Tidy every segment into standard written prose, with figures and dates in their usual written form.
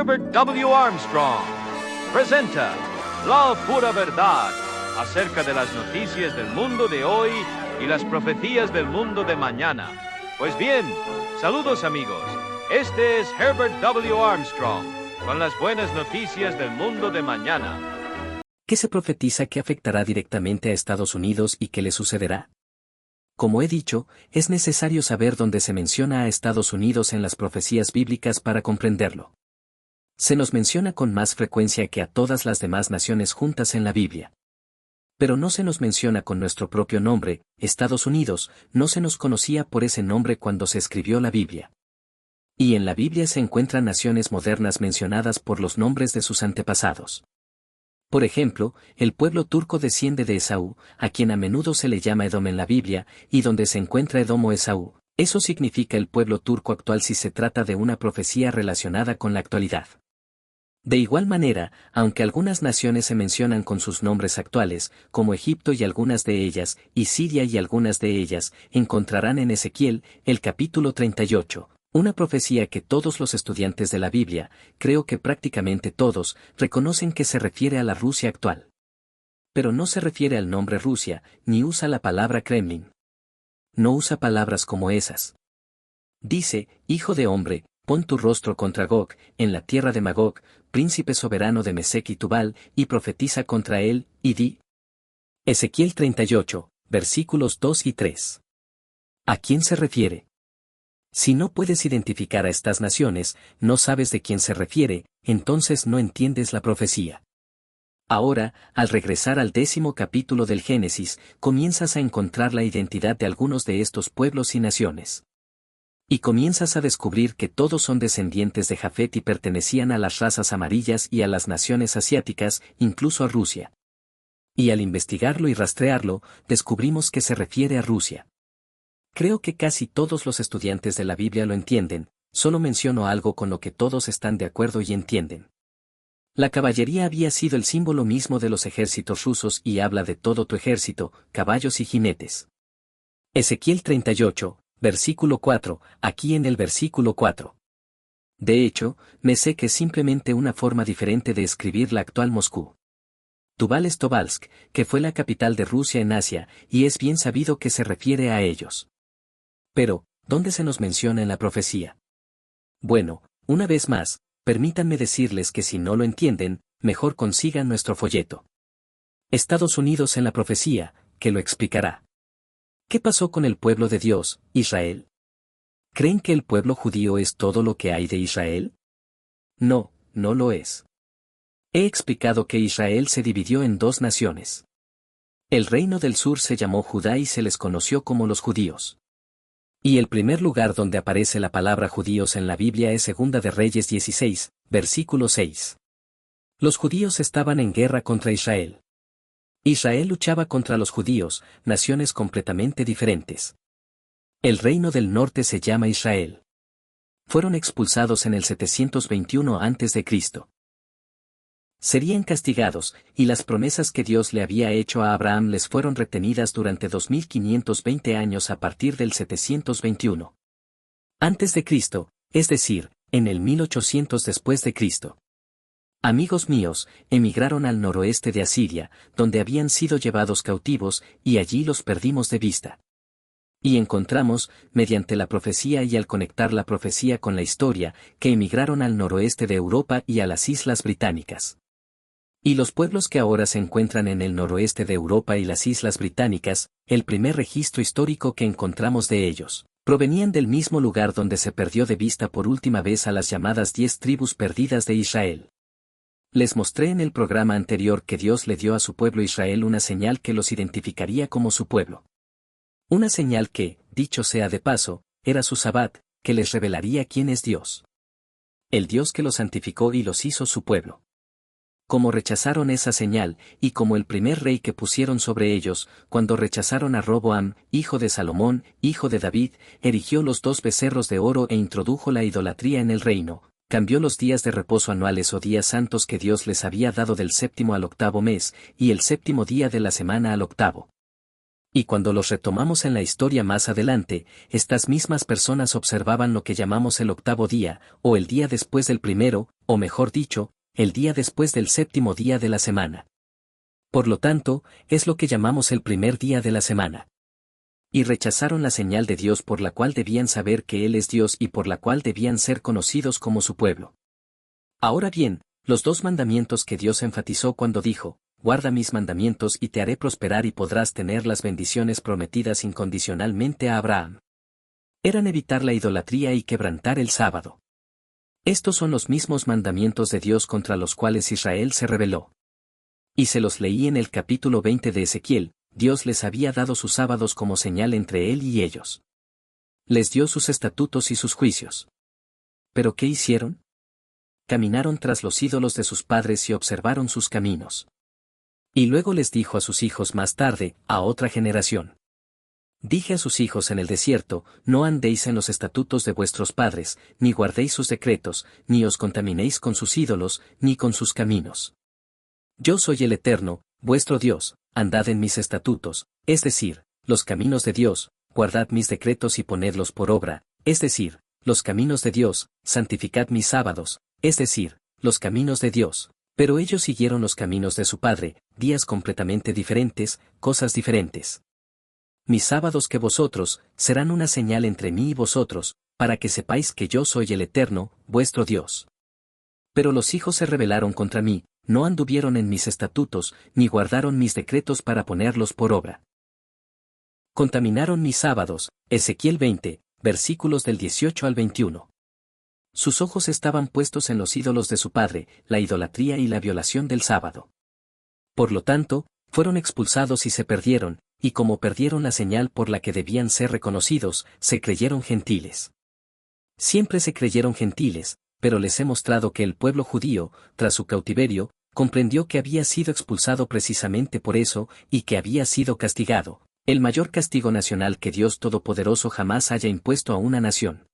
Herbert W. Armstrong presenta La Pura Verdad acerca de las noticias del mundo de hoy y las profecías del mundo de mañana. Pues bien, saludos amigos. Este es Herbert W. Armstrong con las buenas noticias del mundo de mañana. ¿Qué se profetiza que afectará directamente a Estados Unidos y qué le sucederá? Como he dicho, es necesario saber dónde se menciona a Estados Unidos en las profecías bíblicas para comprenderlo. Se nos menciona con más frecuencia que a todas las demás naciones juntas en la Biblia. Pero no se nos menciona con nuestro propio nombre. Estados Unidos no se nos conocía por ese nombre cuando se escribió la Biblia. Y en la Biblia se encuentran naciones modernas mencionadas por los nombres de sus antepasados. Por ejemplo, el pueblo turco desciende de Esaú, a quien a menudo se le llama Edom en la Biblia, y donde se encuentra Edom o Esaú. Eso significa el pueblo turco actual si se trata de una profecía relacionada con la actualidad. De igual manera, aunque algunas naciones se mencionan con sus nombres actuales, como Egipto y algunas de ellas, y Siria y algunas de ellas, encontrarán en Ezequiel, el capítulo 38, una profecía que todos los estudiantes de la Biblia, creo que prácticamente todos, reconocen que se refiere a la Rusia actual. Pero no se refiere al nombre Rusia, ni usa la palabra Kremlin. No usa palabras como esas. Dice, hijo de hombre, pon tu rostro contra Gog, en la tierra de Magog, príncipe soberano de Mesec y Tubal, y profetiza contra él, y di. Ezequiel 38, versículos 2 y 3. ¿A quién se refiere? Si no puedes identificar a estas naciones, no sabes de quién se refiere, entonces no entiendes la profecía. Ahora, al regresar al 10º capítulo del Génesis, comienzas a encontrar la identidad de algunos de estos pueblos y naciones. Y comienzas a descubrir que todos son descendientes de Jafet y pertenecían a las razas amarillas y a las naciones asiáticas, incluso a Rusia. Y al investigarlo y rastrearlo, descubrimos que se refiere a Rusia. Creo que casi todos los estudiantes de la Biblia lo entienden, solo menciono algo con lo que todos están de acuerdo y entienden. La caballería había sido el símbolo mismo de los ejércitos rusos y habla de todo tu ejército, caballos y jinetes. Ezequiel 38, versículo 4, aquí en el versículo 4. De hecho, Mesec es simplemente una forma diferente de escribir la actual Moscú. Tubal es Tobalsk, que fue la capital de Rusia en Asia, y es bien sabido que se refiere a ellos. Pero, ¿dónde se nos menciona en la profecía? Bueno, una vez más, permítanme decirles que si no lo entienden, mejor consigan nuestro folleto. Estados Unidos en la profecía, que lo explicará. ¿Qué pasó con el pueblo de Dios, Israel? ¿Creen que el pueblo judío es todo lo que hay de Israel? No, no lo es. He explicado que Israel se dividió en dos naciones. El reino del sur se llamó Judá y se les conoció como los judíos. Y el primer lugar donde aparece la palabra judíos en la Biblia es Segunda de Reyes 16, versículo 6. Los judíos estaban en guerra contra Israel. Israel luchaba contra los judíos, naciones completamente diferentes. El reino del norte se llama Israel. Fueron expulsados en el 721 a.C. Serían castigados, y las promesas que Dios le había hecho a Abraham les fueron retenidas durante 2520 años a partir del 721. Antes de Cristo, es decir, en el 1800 después de Cristo. Amigos míos, emigraron al noroeste de Asiria, donde habían sido llevados cautivos, y allí los perdimos de vista. Y encontramos, mediante la profecía y al conectar la profecía con la historia, que emigraron al noroeste de Europa y a las Islas Británicas. Y los pueblos que ahora se encuentran en el noroeste de Europa y las Islas Británicas, el primer registro histórico que encontramos de ellos, provenían del mismo lugar donde se perdió de vista por última vez a las llamadas 10 tribus perdidas de Israel. Les mostré en el programa anterior que Dios le dio a su pueblo Israel una señal que los identificaría como su pueblo. Una señal que, dicho sea de paso, era su sabbat, que les revelaría quién es Dios. El Dios que los santificó y los hizo su pueblo. Como rechazaron esa señal, y como el primer rey que pusieron sobre ellos, cuando rechazaron a Roboam, hijo de Salomón, hijo de David, erigió los 2 becerros de oro e introdujo la idolatría en el reino, cambió los días de reposo anuales o días santos que Dios les había dado del 7º al 8º mes, y el 7º día de la semana al 8º. Y cuando los retomamos en la historia más adelante, estas mismas personas observaban lo que llamamos el octavo día, o el día después del primero, o mejor dicho, el día después del séptimo día de la semana. Por lo tanto, es lo que llamamos el primer día de la semana. Y rechazaron la señal de Dios por la cual debían saber que Él es Dios y por la cual debían ser conocidos como su pueblo. Ahora bien, los dos mandamientos que Dios enfatizó cuando dijo, guarda mis mandamientos y te haré prosperar y podrás tener las bendiciones prometidas incondicionalmente a Abraham. Eran evitar la idolatría y quebrantar el sábado. Estos son los mismos mandamientos de Dios contra los cuales Israel se rebeló. Y se los leí en el capítulo 20 de Ezequiel, Dios les había dado sus sábados como señal entre Él y ellos. Les dio sus estatutos y sus juicios. ¿Pero qué hicieron? Caminaron tras los ídolos de sus padres y observaron sus caminos. Y luego les dijo a sus hijos más tarde, a otra generación. Dije a sus hijos en el desierto, no andéis en los estatutos de vuestros padres, ni guardéis sus decretos, ni os contaminéis con sus ídolos, ni con sus caminos. Yo soy el Eterno, vuestro Dios, andad en mis estatutos, es decir, los caminos de Dios, guardad mis decretos y ponedlos por obra, es decir, los caminos de Dios, santificad mis sábados, es decir, los caminos de Dios. Pero ellos siguieron los caminos de su padre, días completamente diferentes, cosas diferentes. Mis sábados que vosotros, serán una señal entre mí y vosotros, para que sepáis que yo soy el Eterno, vuestro Dios. Pero los hijos se rebelaron contra mí, no anduvieron en mis estatutos, ni guardaron mis decretos para ponerlos por obra. Contaminaron mis sábados, Ezequiel 20, versículos del 18 al 21. Sus ojos estaban puestos en los ídolos de su padre, la idolatría y la violación del sábado. Por lo tanto, fueron expulsados y se perdieron, y como perdieron la señal por la que debían ser reconocidos, se creyeron gentiles. Siempre se creyeron gentiles, pero les he mostrado que el pueblo judío, tras su cautiverio, comprendió que había sido expulsado precisamente por eso, y que había sido castigado, el mayor castigo nacional que Dios Todopoderoso jamás haya impuesto a una nación.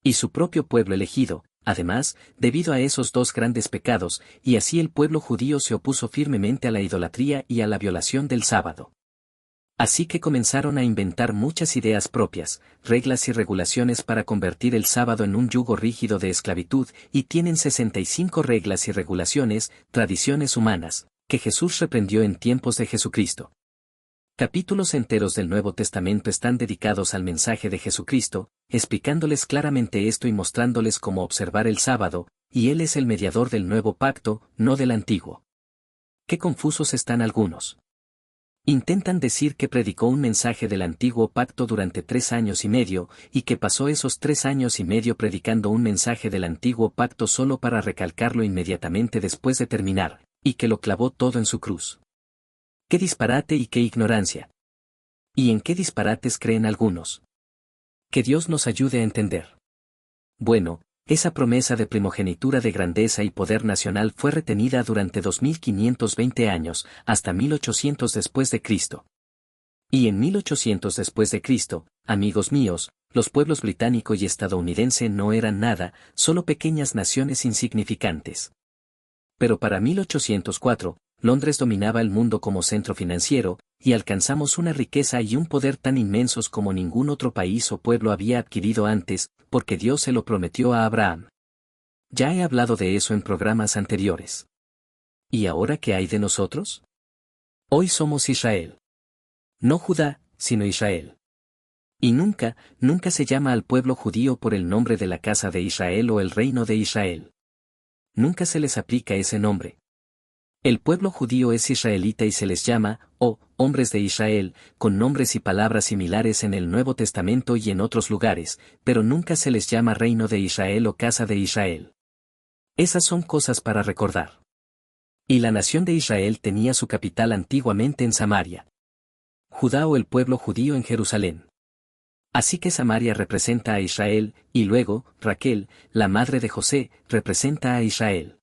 Y su propio pueblo elegido, además, debido a esos dos grandes pecados, y así el pueblo judío se opuso firmemente a la idolatría y a la violación del sábado. Así que comenzaron a inventar muchas ideas propias, reglas y regulaciones para convertir el sábado en un yugo rígido de esclavitud, y tienen 65 reglas y regulaciones, tradiciones humanas, que Jesús reprendió en tiempos de Jesucristo. Capítulos enteros del Nuevo Testamento están dedicados al mensaje de Jesucristo, explicándoles claramente esto y mostrándoles cómo observar el sábado, y Él es el mediador del nuevo pacto, no del antiguo. Qué confusos están algunos. Intentan decir que predicó un mensaje del antiguo pacto durante 3 años y medio, y que pasó esos 3 años y medio predicando un mensaje del antiguo pacto solo para recalcarlo inmediatamente después de terminar, y que lo clavó todo en su cruz. ¡Qué disparate y qué ignorancia! ¿Y en qué disparates creen algunos? Que Dios nos ayude a entender. Bueno, esa promesa de primogenitura de grandeza y poder nacional fue retenida durante 2520 años, hasta 1800 después de Cristo. Y en 1800 después de Cristo, amigos míos, los pueblos británico y estadounidense no eran nada, solo pequeñas naciones insignificantes. Pero para 1804, Londres dominaba el mundo como centro financiero, y alcanzamos una riqueza y un poder tan inmensos como ningún otro país o pueblo había adquirido antes, porque Dios se lo prometió a Abraham. Ya he hablado de eso en programas anteriores. ¿Y ahora qué hay de nosotros? Hoy somos Israel. No Judá, sino Israel. Y nunca se llama al pueblo judío por el nombre de la casa de Israel o el reino de Israel. Nunca se les aplica ese nombre. El pueblo judío es israelita y se les llama, hombres de Israel, con nombres y palabras similares en el Nuevo Testamento y en otros lugares, pero nunca se les llama reino de Israel o casa de Israel. Esas son cosas para recordar. Y la nación de Israel tenía su capital antiguamente en Samaria. Judá o el pueblo judío en Jerusalén. Así que Samaria representa a Israel, y luego, Raquel, la madre de José, representa a Israel.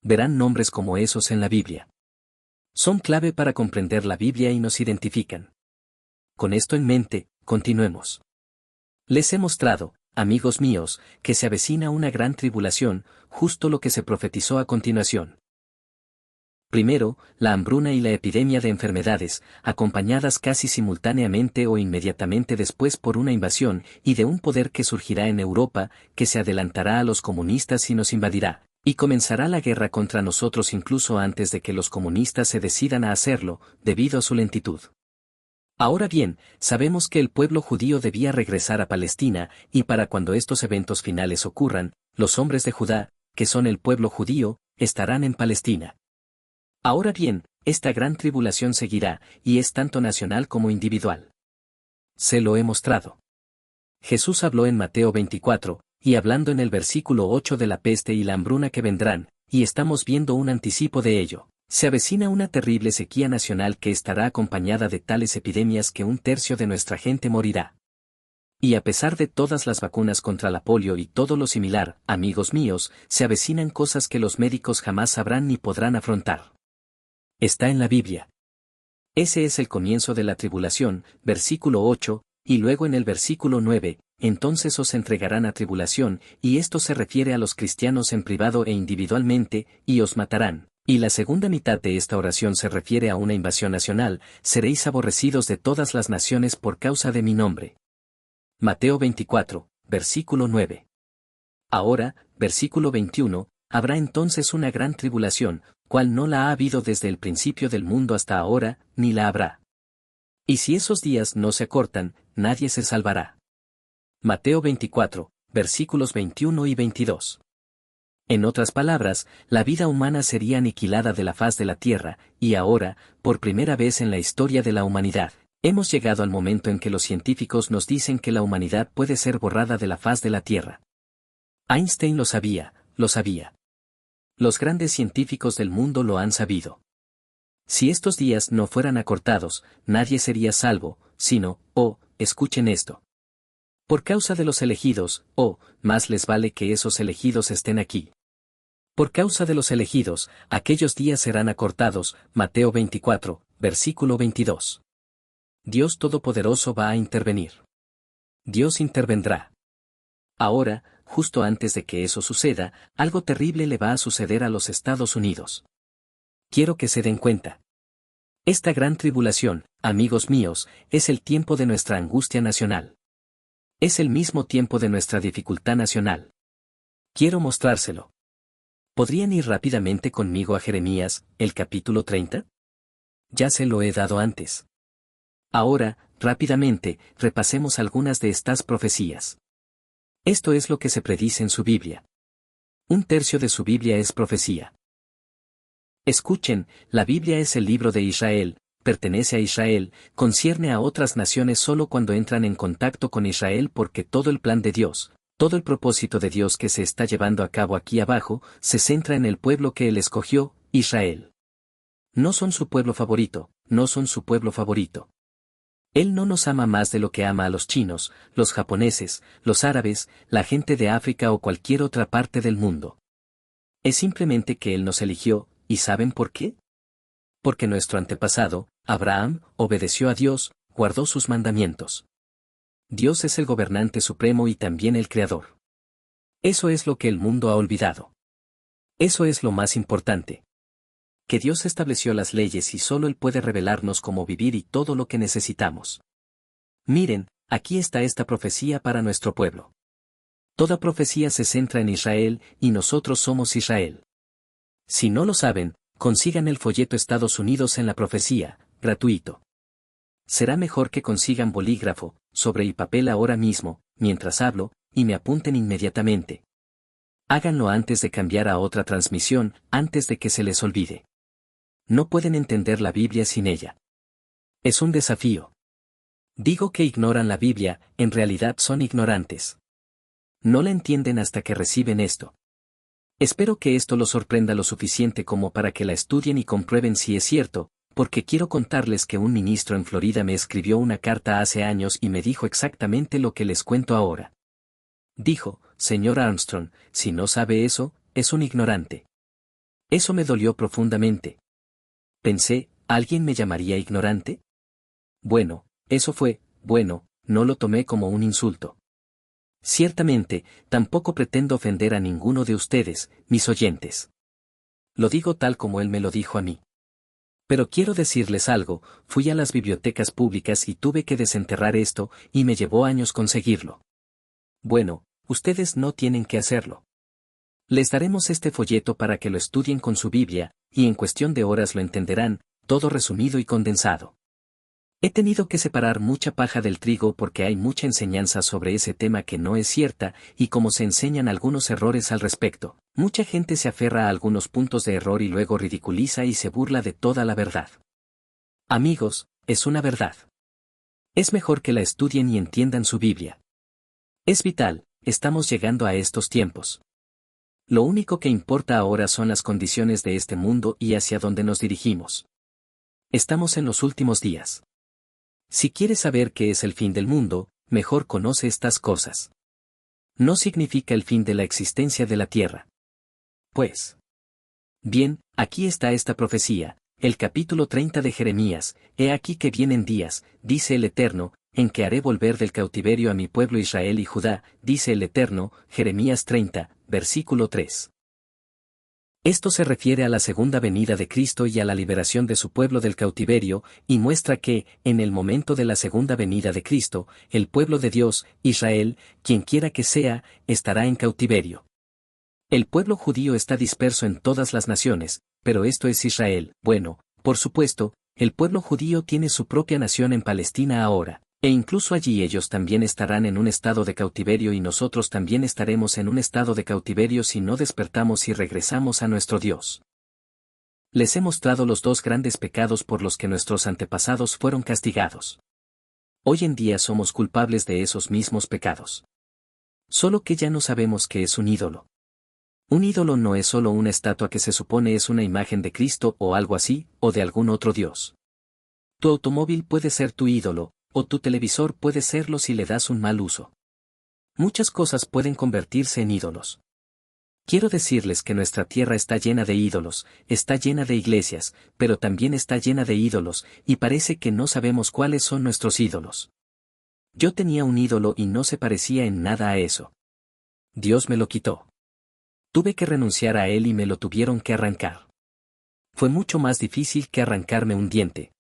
Verán nombres como esos en la Biblia. Son clave para comprender la Biblia y nos identifican. Con esto en mente, continuemos. Les he mostrado, amigos míos, que se avecina una gran tribulación, justo lo que se profetizó a continuación. Primero, la hambruna y la epidemia de enfermedades, acompañadas casi simultáneamente o inmediatamente después por una invasión y de un poder que surgirá en Europa, que se adelantará a los comunistas y nos invadirá, y comenzará la guerra contra nosotros incluso antes de que los comunistas se decidan a hacerlo, debido a su lentitud. Ahora bien, sabemos que el pueblo judío debía regresar a Palestina, y para cuando estos eventos finales ocurran, los hombres de Judá, que son el pueblo judío, estarán en Palestina. Ahora bien, esta gran tribulación seguirá, y es tanto nacional como individual. Se lo he mostrado. Jesús habló en Mateo 24, y hablando en el versículo 8 de la peste y la hambruna que vendrán, y estamos viendo un anticipo de ello. Se avecina una terrible sequía nacional que estará acompañada de tales epidemias que 1/3 de nuestra gente morirá. Y a pesar de todas las vacunas contra la polio y todo lo similar, amigos míos, se avecinan cosas que los médicos jamás sabrán ni podrán afrontar. Está en la Biblia. Ese es el comienzo de la tribulación, versículo 8, y luego en el versículo 9, entonces os entregarán a tribulación, y esto se refiere a los cristianos en privado e individualmente, y os matarán. Y la segunda mitad de esta oración se refiere a una invasión nacional, seréis aborrecidos de todas las naciones por causa de mi nombre. Mateo 24, versículo 9. Ahora, versículo 21, habrá entonces una gran tribulación, cual no la ha habido desde el principio del mundo hasta ahora, ni la habrá. Y si esos días no se acortan, nadie se salvará. Mateo 24, versículos 21 y 22. En otras palabras, la vida humana sería aniquilada de la faz de la tierra, y ahora, por primera vez en la historia de la humanidad, hemos llegado al momento en que los científicos nos dicen que la humanidad puede ser borrada de la faz de la tierra. Einstein lo sabía, lo sabía. Los grandes científicos del mundo lo han sabido. Si estos días no fueran acortados, nadie sería salvo, sino, escuchen esto. Por causa de los elegidos, más les vale que esos elegidos estén aquí. Por causa de los elegidos, aquellos días serán acortados, Mateo 24, versículo 22. Dios Todopoderoso va a intervenir. Dios intervendrá. Ahora, justo antes de que eso suceda, algo terrible le va a suceder a los Estados Unidos. Quiero que se den cuenta. Esta gran tribulación, amigos míos, es el tiempo de nuestra angustia nacional. Es el mismo tiempo de nuestra dificultad nacional. Quiero mostrárselo. ¿Podrían ir rápidamente conmigo a Jeremías, el capítulo 30? Ya se lo he dado antes. Ahora, rápidamente, repasemos algunas de estas profecías. Esto es lo que se predice en su Biblia. 1/3 de su Biblia es profecía. Escuchen, la Biblia es el libro de Israel, pertenece a Israel, concierne a otras naciones solo cuando entran en contacto con Israel porque todo el plan de Dios, todo el propósito de Dios que se está llevando a cabo aquí abajo, se centra en el pueblo que Él escogió, Israel. No son su pueblo favorito, no son su pueblo favorito. Él no nos ama más de lo que ama a los chinos, los japoneses, los árabes, la gente de África o cualquier otra parte del mundo. Es simplemente que Él nos eligió, ¿y saben por qué? Porque nuestro antepasado, Abraham, obedeció a Dios, guardó sus mandamientos. Dios es el gobernante supremo y también el creador. Eso es lo que el mundo ha olvidado. Eso es lo más importante. Que Dios estableció las leyes y solo Él puede revelarnos cómo vivir y todo lo que necesitamos. Miren, aquí está esta profecía para nuestro pueblo. Toda profecía se centra en Israel y nosotros somos Israel. Si no lo saben, consigan el folleto Estados Unidos en la profecía, gratuito. Será mejor que consigan bolígrafo, sobre y papel ahora mismo, mientras hablo, y me apunten inmediatamente. Háganlo antes de cambiar a otra transmisión, antes de que se les olvide. No pueden entender la Biblia sin ella. Es un desafío. Digo que ignoran la Biblia, en realidad son ignorantes. No la entienden hasta que reciben esto. Espero que esto los sorprenda lo suficiente como para que la estudien y comprueben si es cierto, porque quiero contarles que un ministro en Florida me escribió una carta hace años y me dijo exactamente lo que les cuento ahora. Dijo, señor Armstrong, si no sabe eso, es un ignorante. Eso me dolió profundamente. Pensé, ¿alguien me llamaría ignorante? Bueno, eso fue, no lo tomé como un insulto. Ciertamente, tampoco pretendo ofender a ninguno de ustedes, mis oyentes. Lo digo tal como él me lo dijo a mí. Pero quiero decirles algo, fui a las bibliotecas públicas y tuve que desenterrar esto, y me llevó años conseguirlo. Bueno, ustedes no tienen que hacerlo. Les daremos este folleto para que lo estudien con su Biblia, y en cuestión de horas lo entenderán, todo resumido y condensado. He tenido que separar mucha paja del trigo porque hay mucha enseñanza sobre ese tema que no es cierta, y como se enseñan algunos errores al respecto, mucha gente se aferra a algunos puntos de error y luego ridiculiza y se burla de toda la verdad. Amigos, es una verdad. Es mejor que la estudien y entiendan su Biblia. Es vital, estamos llegando a estos tiempos. Lo único que importa ahora son las condiciones de este mundo y hacia dónde nos dirigimos. Estamos en los últimos días. Si quieres saber qué es el fin del mundo, mejor conoce estas cosas. No significa el fin de la existencia de la tierra. Pues. Bien, aquí está esta profecía, el capítulo 30 de Jeremías: He aquí que vienen días, dice el Eterno, en que haré volver del cautiverio a mi pueblo Israel y Judá, dice el Eterno. Jeremías 30, versículo 3. Esto se refiere a la segunda venida de Cristo y a la liberación de su pueblo del cautiverio, y muestra que, en el momento de la segunda venida de Cristo, el pueblo de Dios, Israel, quien quiera que sea, estará en cautiverio. El pueblo judío está disperso en todas las naciones, pero esto es Israel. Bueno, por supuesto, el pueblo judío tiene su propia nación en Palestina ahora, e incluso allí ellos también estarán en un estado de cautiverio y nosotros también estaremos en un estado de cautiverio si no despertamos y regresamos a nuestro Dios. Les he mostrado los dos grandes pecados por los que nuestros antepasados fueron castigados. Hoy en día somos culpables de esos mismos pecados. Solo que ya no sabemos qué es un ídolo. Un ídolo no es solo una estatua que se supone es una imagen de Cristo o algo así, o de algún otro Dios. Tu automóvil puede ser tu ídolo, o tu televisor puede serlo si le das un mal uso. Muchas cosas pueden convertirse en ídolos. Quiero decirles que nuestra tierra está llena de ídolos, está llena de iglesias, pero también está llena de ídolos, y parece que no sabemos cuáles son nuestros ídolos. Yo tenía un ídolo y no se parecía en nada a eso. Dios me lo quitó. Tuve que renunciar a él y me lo tuvieron que arrancar. Fue mucho más difícil que arrancarme un diente.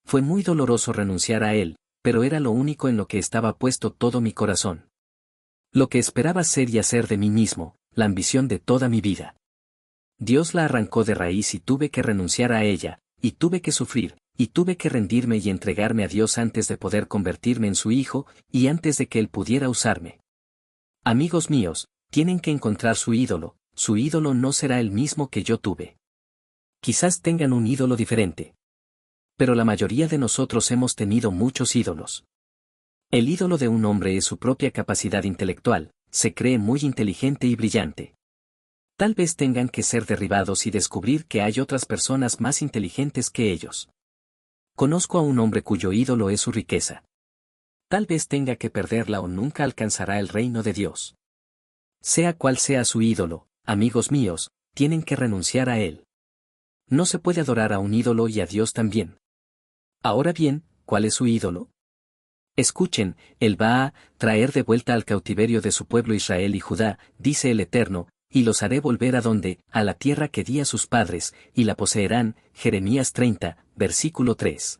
Fue muy doloroso renunciar a él, pero era lo único en lo que estaba puesto todo mi corazón. Lo que esperaba ser y hacer de mí mismo, la ambición de toda mi vida. Dios la arrancó de raíz y tuve que renunciar a ella, y tuve que sufrir, y tuve que rendirme y entregarme a Dios antes de poder convertirme en su hijo, y antes de que él pudiera usarme. Amigos míos, tienen que encontrar su ídolo no será el mismo que yo tuve. Quizás tengan un ídolo diferente. Pero la mayoría de nosotros hemos tenido muchos ídolos. El ídolo de un hombre es su propia capacidad intelectual, se cree muy inteligente y brillante. Tal vez tengan que ser derribados y descubrir que hay otras personas más inteligentes que ellos. Conozco a un hombre cuyo ídolo es su riqueza. Tal vez tenga que perderla o nunca alcanzará el reino de Dios. Sea cual sea su ídolo, amigos míos, tienen que renunciar a él. No se puede adorar a un ídolo y a Dios también. Ahora bien, ¿cuál es su ídolo? Escuchen, él va a traer de vuelta al cautiverio de su pueblo Israel y Judá, dice el Eterno, y los haré volver a donde, a la tierra que di a sus padres, y la poseerán. Jeremías 30, versículo 3.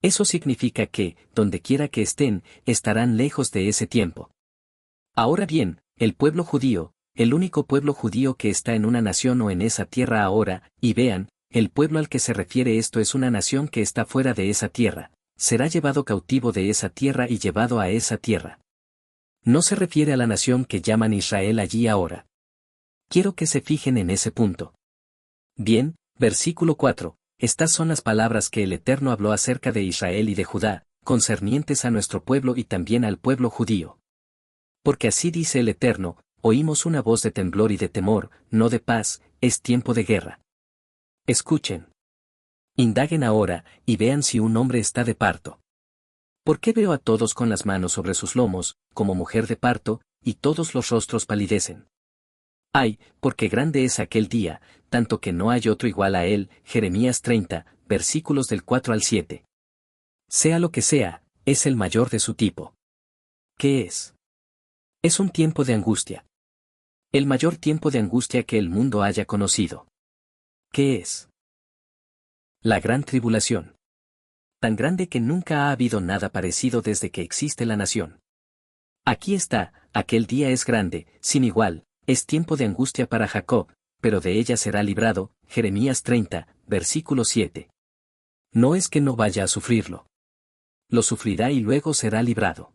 Eso significa que, donde quiera que estén, estarán lejos de ese tiempo. Ahora bien, el pueblo judío, el único pueblo judío que está en una nación o en esa tierra ahora, y vean, el pueblo al que se refiere esto es una nación que está fuera de esa tierra, será llevado cautivo de esa tierra y llevado a esa tierra. No se refiere a la nación que llaman Israel allí ahora. Quiero que se fijen en ese punto. Bien, versículo 4, estas son las palabras que el Eterno habló acerca de Israel y de Judá, concernientes a nuestro pueblo y también al pueblo judío. Porque así dice el Eterno, oímos una voz de temblor y de temor, no de paz, es tiempo de guerra. Escuchen. Indaguen ahora, y vean si un hombre está de parto. ¿Por qué veo a todos con las manos sobre sus lomos, como mujer de parto, y todos los rostros palidecen? Ay, porque grande es aquel día, tanto que no hay otro igual a él. Jeremías 30, versículos del 4 al 7. Sea lo que sea, es el mayor de su tipo. ¿Qué es? Es un tiempo de angustia. El mayor tiempo de angustia que el mundo haya conocido. ¿Qué es? La gran tribulación. Tan grande que nunca ha habido nada parecido desde que existe la nación. Aquí está, aquel día es grande, sin igual, es tiempo de angustia para Jacob, pero de ella será librado, Jeremías 30, versículo 7. No es que no vaya a sufrirlo. Lo sufrirá y luego será librado.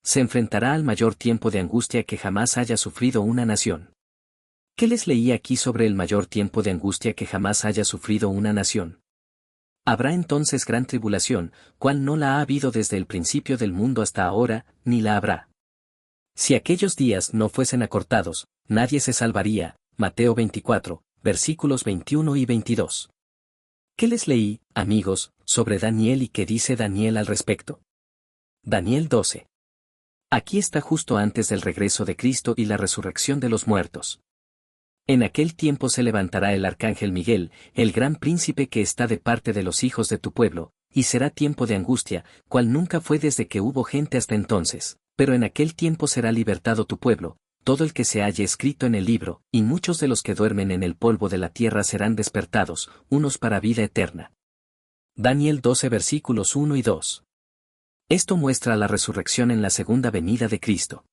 Se enfrentará al mayor tiempo de angustia que jamás haya sufrido una nación. ¿Qué les leí aquí sobre el mayor tiempo de angustia que jamás haya sufrido una nación? Habrá entonces gran tribulación, cual no la ha habido desde el principio del mundo hasta ahora, ni la habrá. Si aquellos días no fuesen acortados, nadie se salvaría. Mateo 24, versículos 21 y 22. ¿Qué les leí, amigos, sobre Daniel y qué dice Daniel al respecto? Daniel 12. Aquí está justo antes del regreso de Cristo y la resurrección de los muertos. En aquel tiempo se levantará el arcángel Miguel, el gran príncipe que está de parte de los hijos de tu pueblo, y será tiempo de angustia, cual nunca fue desde que hubo gente hasta entonces, pero en aquel tiempo será libertado tu pueblo, todo el que se halle escrito en el libro, y muchos de los que duermen en el polvo de la tierra serán despertados, unos para vida eterna. Daniel 12 versículos 1 y 2. Esto muestra la resurrección en la segunda venida de Cristo.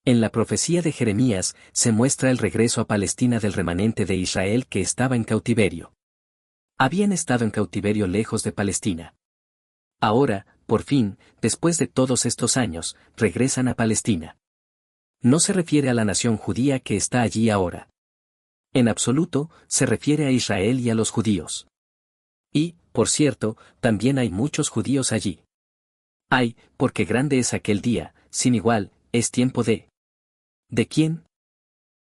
En la profecía de Jeremías se muestra el regreso a Palestina del remanente de Israel que estaba en cautiverio. Habían estado en cautiverio lejos de Palestina. Ahora, por fin, después de todos estos años, regresan a Palestina. No se refiere a la nación judía que está allí ahora. En absoluto, se refiere a Israel y a los judíos. Y, por cierto, también hay muchos judíos allí. Hay, porque grande es aquel día, sin igual, es tiempo de... ¿De quién?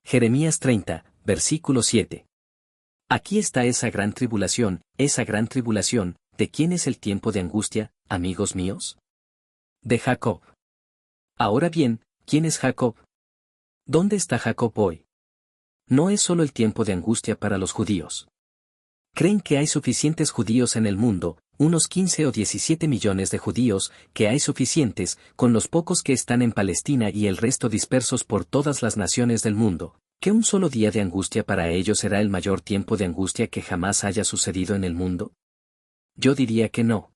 Jeremías 30, versículo 7. Aquí está esa gran tribulación, ¿de quién es el tiempo de angustia, amigos míos? De Jacob. Ahora bien, ¿quién es Jacob? ¿Dónde está Jacob hoy? No es solo el tiempo de angustia para los judíos. Creen que hay suficientes judíos en el mundo, unos 15 o 17 millones de judíos, que hay suficientes, con los pocos que están en Palestina y el resto dispersos por todas las naciones del mundo, que un solo día de angustia para ellos será el mayor tiempo de angustia que jamás haya sucedido en el mundo? Yo diría que no.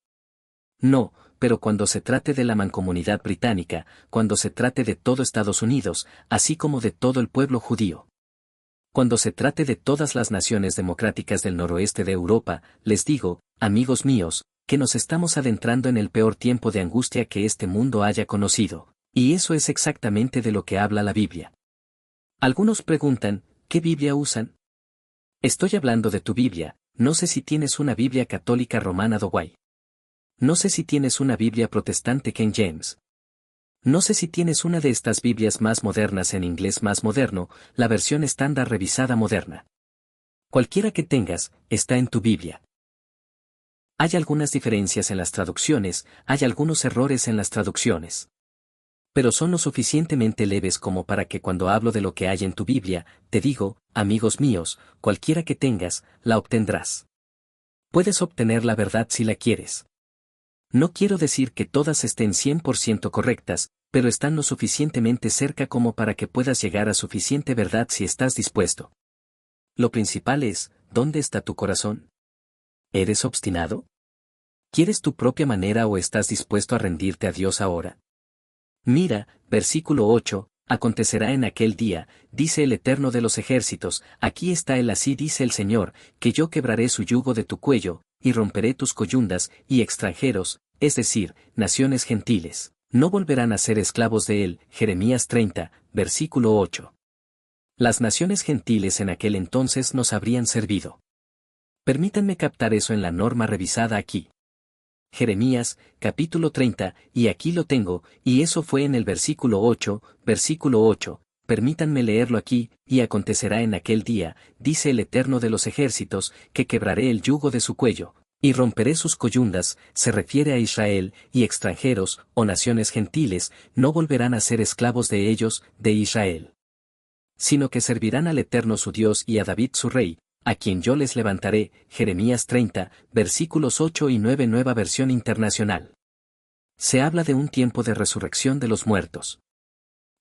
No, pero cuando se trate de la mancomunidad británica, cuando se trate de todo Estados Unidos, así como de todo el pueblo judío. Cuando se trate de todas las naciones democráticas del noroeste de Europa, les digo, amigos míos, que nos estamos adentrando en el peor tiempo de angustia que este mundo haya conocido, y eso es exactamente de lo que habla la Biblia. Algunos preguntan, ¿qué Biblia usan? Estoy hablando de tu Biblia, no sé si tienes una Biblia católica romana Douay. No sé si tienes una Biblia protestante King James. No sé si tienes una de estas Biblias más modernas en inglés más moderno, la versión estándar revisada moderna. Cualquiera que tengas, está en tu Biblia. Hay algunas diferencias en las traducciones, hay algunos errores en las traducciones. Pero son lo suficientemente leves como para que cuando hablo de lo que hay en tu Biblia, te digo, amigos míos, cualquiera que tengas, la obtendrás. Puedes obtener la verdad si la quieres. No quiero decir que todas estén 100% correctas, pero están lo suficientemente cerca como para que puedas llegar a suficiente verdad si estás dispuesto. Lo principal es, ¿dónde está tu corazón? ¿Eres obstinado? ¿Quieres tu propia manera o estás dispuesto a rendirte a Dios ahora? Mira, versículo 8, acontecerá en aquel día, dice el Eterno de los ejércitos, aquí está el así dice el Señor, que yo quebraré su yugo de tu cuello, y romperé tus coyundas, y extranjeros, es decir, naciones gentiles, no volverán a ser esclavos de él. Jeremías 30, versículo 8. Las naciones gentiles en aquel entonces nos habrían servido. Permítanme captar eso en la norma revisada aquí. Jeremías, capítulo 30, y aquí lo tengo, y eso fue en el versículo 8, permítanme leerlo aquí, y acontecerá en aquel día, dice el Eterno de los ejércitos, que quebraré el yugo de su cuello, y romperé sus coyundas, se refiere a Israel, y extranjeros, o naciones gentiles, no volverán a ser esclavos de ellos, de Israel. Sino que servirán al Eterno su Dios y a David su rey, a quien yo les levantaré. Jeremías 30, versículos 8 y 9 Nueva Versión Internacional. Se habla de un tiempo de resurrección de los muertos.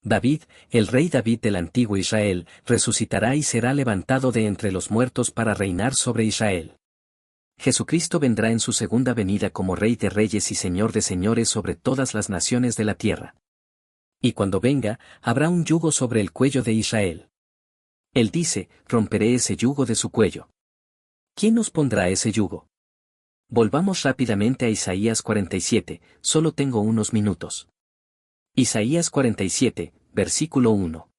David, el rey David del antiguo Israel, resucitará y será levantado de entre los muertos para reinar sobre Israel. Jesucristo vendrá en su segunda venida como Rey de reyes y Señor de señores sobre todas las naciones de la tierra. Y cuando venga, habrá un yugo sobre el cuello de Israel. Él dice, romperé ese yugo de su cuello. ¿Quién nos pondrá ese yugo? Volvamos rápidamente a Isaías 47, solo tengo unos minutos. Isaías 47, versículo 1.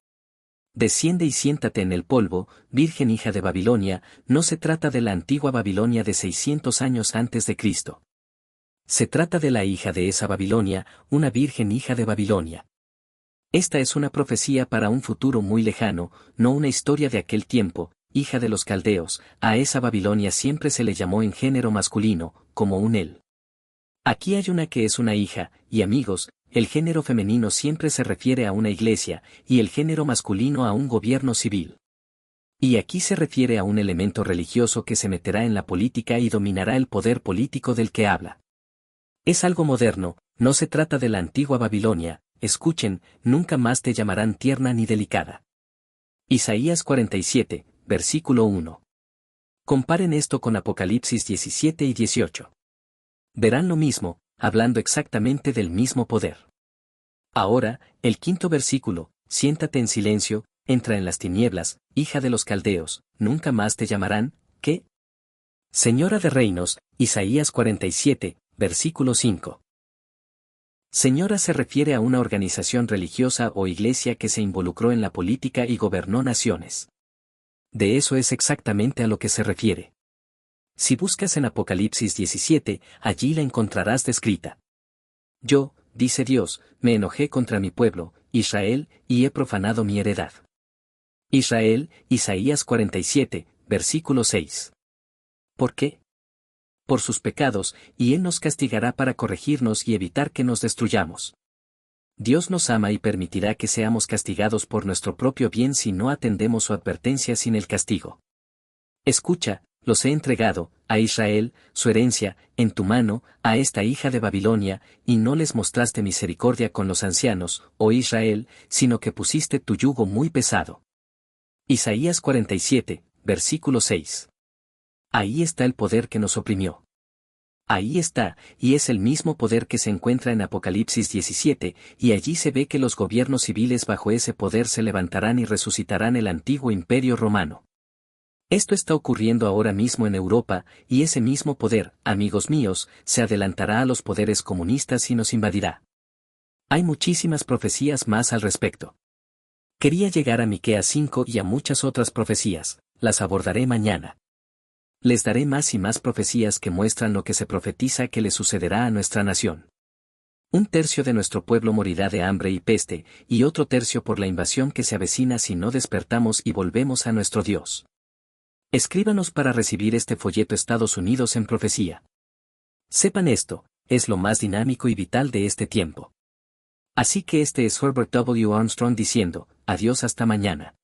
Desciende y siéntate en el polvo, virgen hija de Babilonia, no se trata de la antigua Babilonia de 600 años antes de Cristo. Se trata de la hija de esa Babilonia, una virgen hija de Babilonia. Esta es una profecía para un futuro muy lejano, no una historia de aquel tiempo, hija de los caldeos, a esa Babilonia siempre se le llamó en género masculino, como un él. Aquí hay una que es una hija, y amigos, el género femenino siempre se refiere a una iglesia, y el género masculino a un gobierno civil. Y aquí se refiere a un elemento religioso que se meterá en la política y dominará el poder político del que habla. Es algo moderno, no se trata de la antigua Babilonia, escuchen, nunca más te llamarán tierna ni delicada. Isaías 47, versículo 1. Comparen esto con Apocalipsis 17 y 18. Verán lo mismo, hablando exactamente del mismo poder. Ahora, el quinto versículo, siéntate en silencio, entra en las tinieblas, hija de los caldeos, nunca más te llamarán, ¿qué? Señora de reinos, Isaías 47, versículo 5. Señora se refiere a una organización religiosa o iglesia que se involucró en la política y gobernó naciones. De eso es exactamente a lo que se refiere. Si buscas en Apocalipsis 17, allí la encontrarás descrita. Yo, dice Dios, me enojé contra mi pueblo, Israel, y he profanado mi heredad. Israel, Isaías 47, versículo 6. ¿Por qué? Por sus pecados, y Él nos castigará para corregirnos y evitar que nos destruyamos. Dios nos ama y permitirá que seamos castigados por nuestro propio bien si no atendemos su advertencia sin el castigo. Escucha, los he entregado, a Israel, su herencia, en tu mano, a esta hija de Babilonia, y no les mostraste misericordia con los ancianos, oh Israel, sino que pusiste tu yugo muy pesado. Isaías 47, versículo 6. Ahí está el poder que nos oprimió. Ahí está, y es el mismo poder que se encuentra en Apocalipsis 17, y allí se ve que los gobiernos civiles bajo ese poder se levantarán y resucitarán el antiguo imperio romano. Esto está ocurriendo ahora mismo en Europa, y ese mismo poder, amigos míos, se adelantará a los poderes comunistas y nos invadirá. Hay muchísimas profecías más al respecto. Quería llegar a Miqueas 5 y a muchas otras profecías, las abordaré mañana. Les daré más y más profecías que muestran lo que se profetiza que le sucederá a nuestra nación. 1/3 de nuestro pueblo morirá de hambre y peste, y otro tercio por la invasión que se avecina si no despertamos y volvemos a nuestro Dios. Escríbanos para recibir este folleto Estados Unidos en profecía. Sepan esto, es lo más dinámico y vital de este tiempo. Así que este es Herbert W. Armstrong diciendo, adiós hasta mañana.